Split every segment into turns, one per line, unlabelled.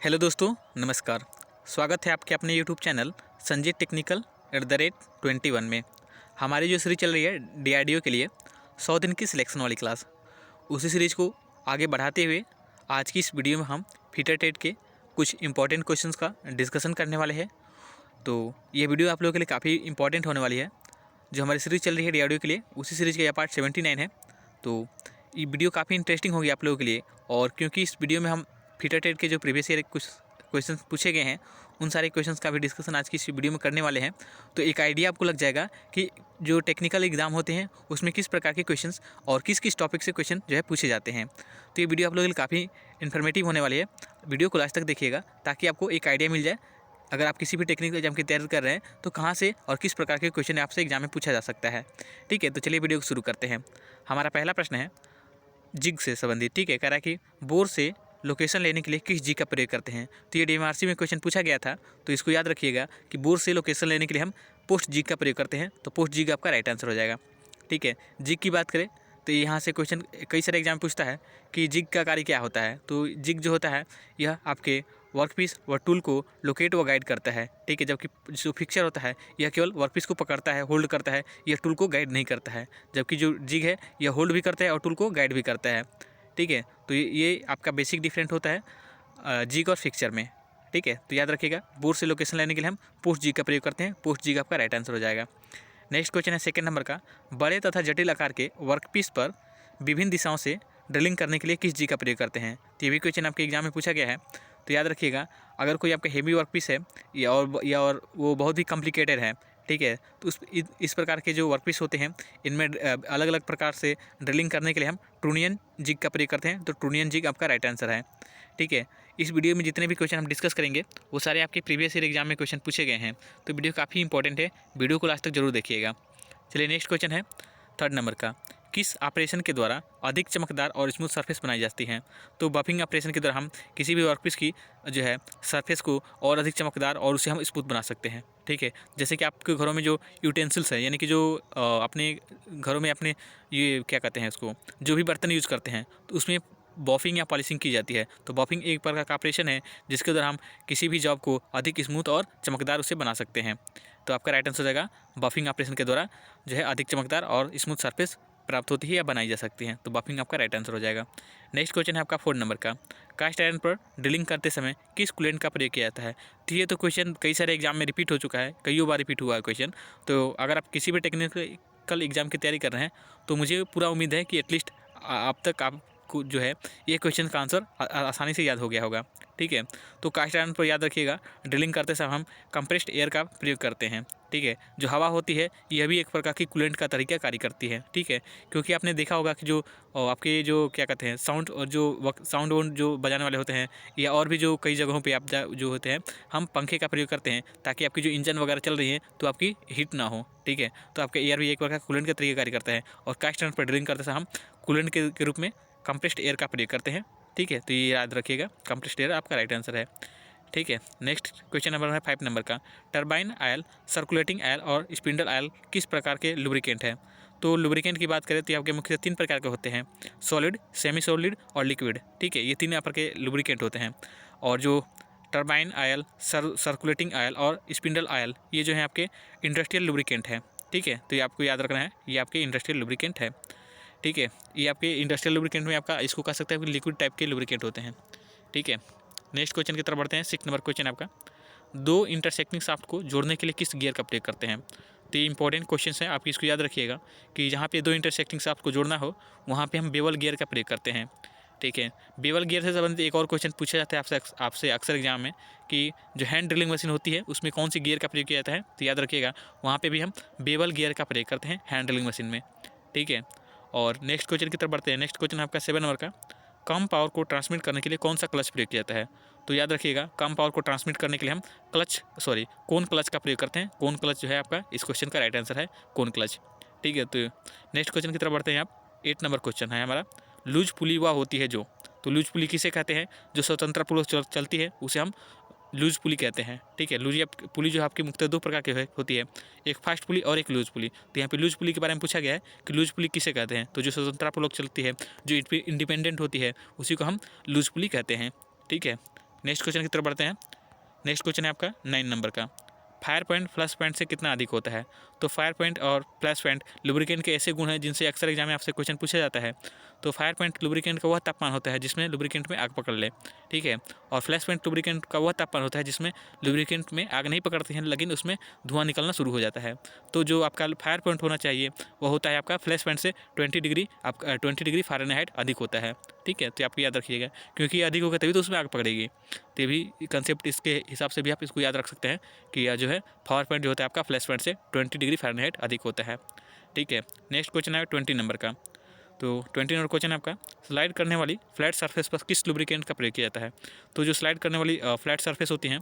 Hello दोस्तों, नमस्कार। स्वागत है आपके अपने यूट्यूब चैनल संजय टेक्निकल @21 में। हमारी जो सीरीज चल रही है DRDO के लिए 100 दिन की सिलेक्शन वाली क्लास, उसी सीरीज़ को आगे बढ़ाते हुए आज की इस वीडियो में हम फिटर टेट के कुछ इंपॉर्टेंट क्वेश्चंस का डिस्कशन करने वाले हैं। तो ये वीडियो आप लोगों के लिए काफ़ी इंपॉर्टेंट होने वाली है। जो हमारी सीरीज़ चल रही है DRDO के लिए, उसी सीरीज़ का यह पार्ट 79 है। तो ये वीडियो काफ़ी इंटरेस्टिंग होगी आप लोगों के लिए। और क्योंकि इस वीडियो में हम फिटर टेट के जो प्रीवियस ईयर कुछ क्वेश्चंस पूछे गए हैं, उन सारे क्वेश्चंस का भी डिस्कशन आज की इस वीडियो में करने वाले हैं। तो एक आइडिया आपको लग जाएगा कि जो टेक्निकल एग्जाम होते हैं उसमें किस प्रकार के क्वेश्चंस और किस किस टॉपिक से क्वेश्चन जो है पूछे जाते हैं। तो ये वीडियो आप लोगों के लिए काफ़ी इन्फॉर्मेटिव होने वाली है। वीडियो को लास्ट तक देखिएगा ताकि आपको एक आइडिया मिल जाए, अगर आप किसी भी टेक्निकल एग्जाम की तैयारी कर रहे हैं तो कहाँ से और किस प्रकार के क्वेश्चन आपसे एग्जाम में पूछा जा सकता है। ठीक है, तो चलिए वीडियो को शुरू करते हैं। हमारा पहला प्रश्न है जिग से संबंधित। ठीक है, कह रहा है कि बोर से लोकेशन लेने के लिए किस जी का प्रयोग करते हैं। तो ये DMRC में क्वेश्चन पूछा गया था, तो इसको याद रखिएगा कि बोर से लोकेशन लेने के लिए हम पोस्ट जी का प्रयोग करते हैं। तो पोस्ट जी आपका राइट आंसर हो जाएगा। ठीक है, जिग की बात करें तो यहाँ से क्वेश्चन कई सारे एग्जाम पूछता है कि जिग का कार्य क्या होता है। तो जिग जो होता है यह आपके वर्कपीस व टूल को लोकेट व गाइड करता है। ठीक है, जबकि जो फिक्सर होता है यह केवल वर्कपीस को पकड़ता है, होल्ड करता है, यह टूल को गाइड नहीं करता है। जबकि जो जिग है यह होल्ड भी करता है और टूल को गाइड भी करता है। ठीक है, तो ये आपका बेसिक डिफरेंट होता है जिग और फिक्सर में। ठीक है, तो याद रखिएगा बोर से लोकेशन लेने के लिए हम पोस्ट जिग का प्रयोग करते हैं। पोस्ट जिग आपका राइट आंसर हो जाएगा। नेक्स्ट क्वेश्चन है सेकंड नंबर का, बड़े तथा जटिल आकार के वर्कपीस पर विभिन्न दिशाओं से ड्रिलिंग करने के लिए किस जी का प्रयोग करते हैं। तो ये भी क्वेश्चन आपके एग्जाम में पूछा गया है। तो याद रखिएगा, अगर कोई आपका हेवी वर्कपीस है या और वो बहुत ही कॉम्प्लिकेटेड है, ठीक है, तो इस प्रकार के जो वर्कपीस होते हैं इनमें अलग अलग प्रकार से ड्रिलिंग करने के लिए हम ट्रूनियन जिग का प्रयोग करते हैं। तो ट्रूनियन जिग आपका राइट आंसर है। ठीक है, इस वीडियो में जितने भी क्वेश्चन हम डिस्कस करेंगे वो सारे आपके प्रीवियस ईयर एग्जाम में क्वेश्चन पूछे गए हैं। तो वीडियो काफ़ी इंपॉर्टेंट है, वीडियो को लास्ट तक जरूर देखिएगा। चलिए नेक्स्ट क्वेश्चन है थर्ड नंबर का, किस ऑपरेशन के द्वारा अधिक चमकदार और स्मूथ सरफेस बनाई जाती है। तो बफिंग ऑपरेशन के द्वारा हम किसी भी वर्कपीस की जो है सरफेस को और अधिक चमकदार और उसे हम स्मूथ बना सकते हैं। ठीक है, जैसे कि आपके घरों में जो यूटेंसिल्स है, यानी कि जो अपने घरों में अपने ये क्या कहते हैं उसको, जो भी बर्तन यूज़ करते हैं तो उसमें बॉफिंग या पॉलिशिंग की जाती है। तो बॉफिंग एक प्रकार का ऑपरेशन है जिसके द्वारा हम किसी भी जॉब को अधिक स्मूथ और चमकदार उसे बना सकते हैं। तो आपका राइट आंसर हो जाएगा बफिंग ऑपरेशन के द्वारा जो है अधिक चमकदार और स्मूथ सरफेस प्राप्त होती है या बनाई जा सकती है। तो बफिंग आपका राइट आंसर हो जाएगा। नेक्स्ट क्वेश्चन है आपका 4 नंबर का, कास्ट आयरन पर ड्रिलिंग करते समय किस कूलेंट का प्रयोग किया जाता है। तो ये तो क्वेश्चन कई सारे एग्जाम में रिपीट हो चुका है, कई बार रिपीट हुआ है क्वेश्चन। तो अगर आप किसी भी टेक्निकल एग्जाम की तैयारी कर रहे हैं तो मुझे पूरा उम्मीद है कि एटलीस्ट अब तक आपको जो है ये क्वेश्चन का आंसर आसानी से याद हो गया होगा। ठीक है, तो कास्ट आयरन पर याद रखिएगा ड्रिलिंग करते समय हम कंप्रेस्ड एयर का प्रयोग करते हैं। ठीक है, जो हवा होती है यह भी एक प्रकार की कूलेंट का तरीका कार्य करती है। ठीक है, क्योंकि आपने देखा होगा कि जो आपके जो क्या कहते हैं साउंड और जो साउंड जो बजाने वाले होते हैं या और भी जो कई जगहों पे आप जो होते हैं हम पंखे का प्रयोग करते हैं ताकि आपकी जो इंजन वगैरह चल रही है तो आपकी हीट ना हो। ठीक है, तो आपका एयर भी एक प्रकार का कूलेंट का तरीका कार्य करता है और कास्ट आयरन पर ड्रिलिंग करते समय हम कूलेंट के रूप में कंप्रेस्ड एयर का प्रयोग करते हैं। ठीक है, तो ये याद रखिएगा, कंप्रेस्ड एयर आपका राइट आंसर है। ठीक है, नेक्स्ट क्वेश्चन नंबर है 5 नंबर का, टरबाइन आयल, सर्कुलेटिंग आयल और स्पिंडल आयल किस प्रकार के लुब्रिकेंट है। तो लुब्रिकेंट की बात करें तो आपके मुख्य 3 प्रकार के होते हैं, सॉलिड, सेमी सॉलिड और लिक्विड। ठीक है, ये 3 यहाँ पर के लुब्रिकेंट होते हैं। और जो टरबाइन आयल, सर्कुलेटिंग आयल और स्पिंडल आयल ये जो है आपके इंडस्ट्रियल लुब्रिकेंट है। ठीक है, तो ये आपको याद रखना है, ये आपके इंडस्ट्रियल लुब्रिकेंट है। ठीक है, ये आपके इंडस्ट्रियल लुब्रिकेंट में आपका इसको कह सकते हैं कि लिक्विड टाइप के लुब्रिकेंट होते हैं। ठीक है, नेक्स्ट क्वेश्चन की तरफ बढ़ते हैं। 6 नंबर क्वेश्चन आपका, 2 इंटरसेक्टिंग शाफ्ट को जोड़ने के लिए किस गियर का प्रयोग करते हैं। तो ये इंपॉर्टेंट क्वेश्चन है, आप इसको याद रखिएगा कि जहाँ पे 2 इंटरसेक्टिंग शाफ्ट को जोड़ना हो वहाँ पे हम बेवल गियर का प्रयोग करते हैं। ठीक है, बेवल गियर से संबंधित एक और क्वेश्चन पूछा जाता है आपसे अक्सर एग्जाम में कि जो हैंड ड्रिलिंग मशीन होती है उसमें कौन सी गियर का प्रयोग किया जाता है। तो याद रखिएगा वहाँ पर भी हम बेवल गियर का प्रयोग करते हैं हैंड ड्रिलिंग मशीन में। ठीक है, और नेक्स्ट क्वेश्चन की तरफ बढ़ते हैं। नेक्स्ट क्वेश्चन आपका 7 नंबर का, कम पावर को ट्रांसमिट करने के लिए कौन सा क्लच प्रयोग किया जाता है। तो याद रखिएगा कम पावर को ट्रांसमिट करने के लिए हम कौन क्लच का प्रयोग करते हैं। कौन क्लच जो है आपका इस क्वेश्चन का राइट आंसर है कौन क्लच। ठीक है, तो नेक्स्ट क्वेश्चन की तरफ बढ़ते हैं आप। 8 नंबर क्वेश्चन है हमारा, लूज पुली वह होती है जो। तो लूज पुली किसे कहते हैं, जो स्वतंत्र पूर्वक चलती है उसे हम लूज पुली कहते हैं। ठीक है, लूज पुली जो आपकी मुख्यतः 2 प्रकार की होती है, एक फास्ट पुली और एक लूज पुली। तो यहाँ पे लूज पुली के बारे में पूछा गया है कि लूज पुली किसे कहते हैं। तो जो स्वतंत्रतापूर्वक चलती है, जो इंडिपेंडेंट होती है, उसी को हम लूज पुली कहते हैं। ठीक है, नेक्स्ट क्वेश्चन की तरफ बढ़ते हैं। नेक्स्ट क्वेश्चन है आपका 9 नंबर का, फायर पॉइंट फ्लैश पॉइंट से कितना अधिक होता है। तो फायर पॉइंट और फ्लैश पॉइंट लुब्रिकेंट के ऐसे गुण हैं जिनसे अक्सर एग्जाम में आपसे क्वेश्चन पूछा जाता है। तो फायर पॉइंट लुब्रिकेंट का वह तापमान होता है जिसमें लुब्रिकेंट में आग पकड़ ले, ठीक है। और फ्लैश पॉइंट लुब्रिकेंट का वह तापमान होता है जिसमें लुब्रिकेंट में आग नहीं पकड़ती है लेकिन उसमें धुआं निकलना शुरू हो जाता है। तो जो आपका फायर पॉइंट होना चाहिए वह होता है आपका फ्लैश पॉइंट से 20 डिग्री 20 डिग्री फ़ारेनहाइट अधिक होता है, ठीक है। तो आपको याद रखिएगा, क्योंकि अधिक होगा तभी तो उसमें आग पकड़ेगी। तो ये भी कंसेप्ट इसके हिसाब से भी आप इसको याद रख सकते हैं कि यह जो है फायर पॉइंट जो होता है आपका फ्लैश पॉइंट से 20 डिग्री फ़ारेनहाइट अधिक होता है, ठीक है। नेक्स्ट क्वेश्चन है 20 नंबर का। तो 20 नंबर क्वेश्चन है आपका, स्लाइड करने वाली फ्लैट सरफेस पर किस लुब्रिकेंट का प्रयोग किया जाता है। तो जो स्लाइड करने वाली फ्लैट सरफेस होती हैं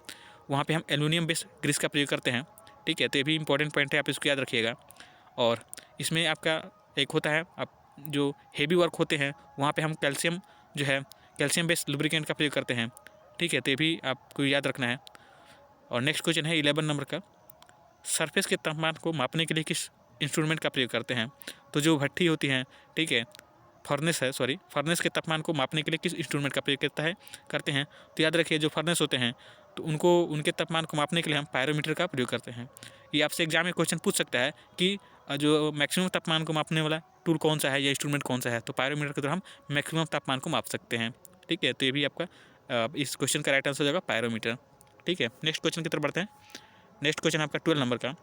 वहाँ पे हम एल्युमिनियम बेस्ड ग्रीस का प्रयोग करते हैं, ठीक है। तो ये भी इंपॉर्टेंट पॉइंट है, आप इसको याद रखिएगा। और इसमें आपका एक होता है, आप जो हेवी वर्क होते हैं वहाँ पे हम कैल्शियम जो है कैल्शियम बेस्ड लुब्रिकेंट का प्रयोग करते हैं, ठीक है। तो ये भी आपको याद रखना है। और नेक्स्ट क्वेश्चन है 11 नंबर का, सरफेस के तापमान को मापने के लिए किस इंस्ट्रूमेंट का प्रयोग करते हैं। तो जो भट्ठी होती हैं, ठीक है, फर्नेस के तापमान को मापने के लिए किस इंस्ट्रूमेंट का प्रयोग करते हैं। तो याद रखिए, जो फर्नेस होते हैं तो उनके तापमान को मापने के लिए हम पायरोमीटर का प्रयोग करते हैं। ये आपसे एग्जाम में क्वेश्चन पूछ सकता है कि जो मैक्सिमम तापमान को मापने वाला टूल कौन सा है या इंस्ट्रूमेंट कौन सा है। तो पायरोमीटर के द्वारा हम मैक्सिमम तापमान को माप सकते हैं, ठीक है। तो ये भी आपका इस क्वेश्चन का राइट आंसर हो जाएगा पायरोमीटर, ठीक है। नेक्स्ट क्वेश्चन की तरफ बढ़ते हैं। नेक्स्ट क्वेश्चन आपका 12 नंबर का,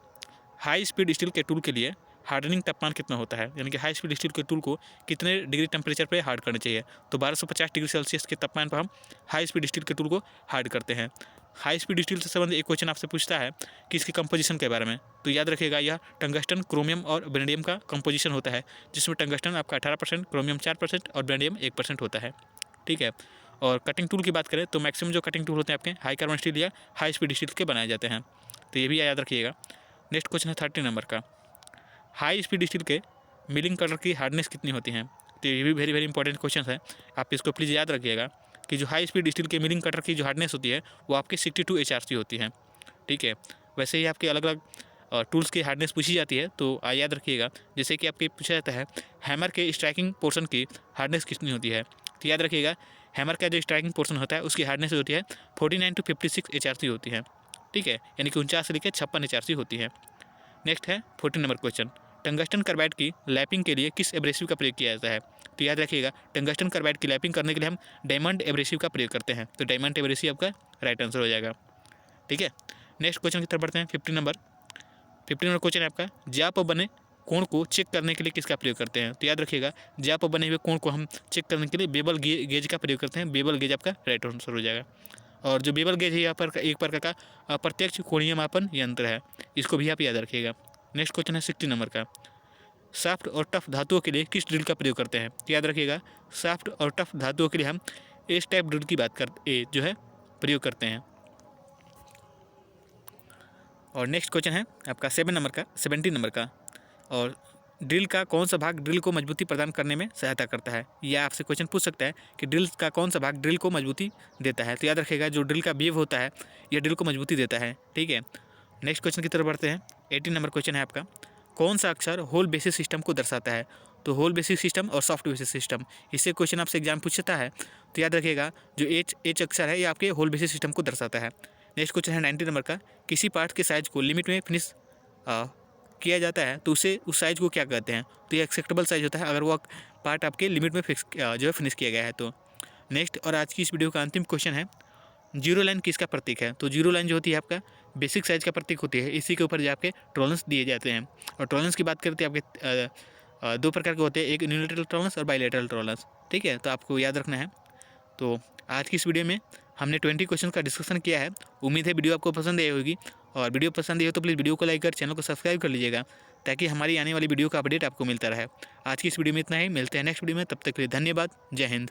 हाई स्पीड स्टील के टूल के लिए हार्डनिंग तापमान कितना होता है। यानी कि हाई स्पीड स्टील के टूल को कितने डिग्री टेम्परेचर पे हार्ड करना चाहिए। तो 1250 डिग्री सेल्सियस के तापमान पर हम हाई स्पीड स्टील के टूल को हार्ड करते हैं। हाई स्पीड स्टील से संबंधित एक क्वेश्चन आपसे पूछता है कि इसकी कंपोजिशन के बारे में। तो याद रखिएगा, यह टंगस्टन, क्रोमियम और बेरिलियम का कंपोजिशन होता है, जिसमें टंगस्टन आपका 18%, क्रोमियम 4% और बेरिलियम 1% होता है, ठीक है। और कटिंग टूल की बात करें तो मैक्सिमम जो कटिंग टूल होते हैं आपके हाई कार्बन स्टील या हाई स्पीड स्टील के बनाए जाते हैं। तो ये भी याद रखिएगा। नेक्स्ट क्वेश्चन है 30 नंबर का, हाई स्पीड स्टील के मिलिंग कटर की हार्डनेस कितनी होती है। तो ये भी वेरी इंपॉर्टेंट क्वेश्चन है, आप इसको प्लीज़ याद रखिएगा कि जो हाई स्पीड स्टील के मिलिंग कटर की जो हार्डनेस होती है वो आपकी 62 HRC होती है, ठीक है। वैसे ही आपके अलग अलग टूल्स की हार्डनेस पूछी जाती है, तो याद रखिएगा। जैसे कि आपके पूछा जाता है हैमर के स्ट्राइकिंग पोर्शन की हार्डनेस कितनी होती है। तो याद रखिएगा, हैमर का जो स्ट्राइकिंग पोर्शन होता है उसकी हार्डनेस होती है 49 to 56 HRC होती है, ठीक है। यानी कि 49 से लेकर 56 HRC होती है। नेक्स्ट है 14 नंबर क्वेश्चन, टंगस्टन कार्बाइड की लैपिंग के लिए किस एब्रेसिव का प्रयोग किया जाता है। तो याद रखिएगा, टंगस्टन कार्बाइड की लैपिंग करने के लिए हम डायमंड एब्रेसिव का प्रयोग करते हैं। तो डायमंड एब्रेसिव आपका राइट आंसर हो जाएगा, ठीक है। नेक्स्ट क्वेश्चन की तरफ बढ़ते हैं। 15 नंबर क्वेश्चन है आपका, ज्या पर बने कोण को चेक करने के लिए किसका प्रयोग करते हैं। तो याद रखिएगा, ज्या पर बने हुए कोण को हम चेक करने के लिए बेबल गेज का प्रयोग करते हैं। बेबल गेज आपका राइट आंसर हो जाएगा। और जो बेबल गेज है यहाँ पर एक प्रकार का अप्रत्यक्ष कोणीय मापन यंत्र है, इसको भी आप याद रखिएगा। नेक्स्ट क्वेश्चन है 60 नंबर का, सॉफ्ट और टफ धातुओं के लिए किस ड्रिल का प्रयोग करते हैं। तो याद रखिएगा, सॉफ्ट और टफ धातुओं के लिए हम एस टाइप ड्रिल की जो है प्रयोग करते हैं। और नेक्स्ट क्वेश्चन है आपका 17 नंबर का, और ड्रिल का कौन सा भाग ड्रिल को मजबूती प्रदान करने में सहायता करता है। यह आपसे क्वेश्चन पूछ सकता है कि ड्रिल का कौन सा भाग ड्रिल को मजबूती देता है। तो याद रखिएगा, जो ड्रिल का वेव होता है यह ड्रिल को मजबूती देता है, ठीक है। नेक्स्ट क्वेश्चन की तरफ बढ़ते हैं। 18 नंबर क्वेश्चन है आपका, कौन सा अक्षर होल बेसिस सिस्टम को दर्शाता है। तो होल बेसिस सिस्टम और सॉफ्ट बेसिस सिस्टम, इससे क्वेश्चन आपसे एग्जाम पूछता है। तो याद रखिएगा, जो एच अक्षर है ये आपके होल बेसिस सिस्टम को दर्शाता है। नेक्स्ट क्वेश्चन है 90 नंबर का, किसी पार्ट के साइज को लिमिट में फिनिश किया जाता है तो उस साइज को क्या कहते हैं। तो ये एक्सेप्टेबल साइज होता है अगर वो पार्ट आपके लिमिट में फिनिश किया गया है। तो नेक्स्ट और आज की इस वीडियो का अंतिम क्वेश्चन है, जीरो लाइन किसका प्रतीक है। तो जीरो लाइन जो होती है आपका बेसिक साइज का प्रतीक होती है, इसी के ऊपर जो आपके टॉलरेंस दिए जाते हैं। और टॉलरेंस की बात करते हैं आपके 2 प्रकार के होते हैं, एक यूनिलैटरल टॉलरेंस और बाइलैटरल टॉलरेंस, ठीक है। तो आपको याद रखना है। तो आज की इस वीडियो में हमने 20 क्वेश्चन का डिस्कशन किया है। उम्मीद है वीडियो आपको पसंद आई होगी, और वीडियो पसंद आई हो तो प्लीज़ वीडियो को लाइक कर चैनल को सब्सक्राइब कर लीजिएगा, ताकि हमारी आने वाली वीडियो का अपडेट आपको मिलता रहे। आज की इस वीडियो में इतना ही, मिलते हैं नेक्स्ट वीडियो में, तब तक के लिए धन्यवाद। जय हिंद।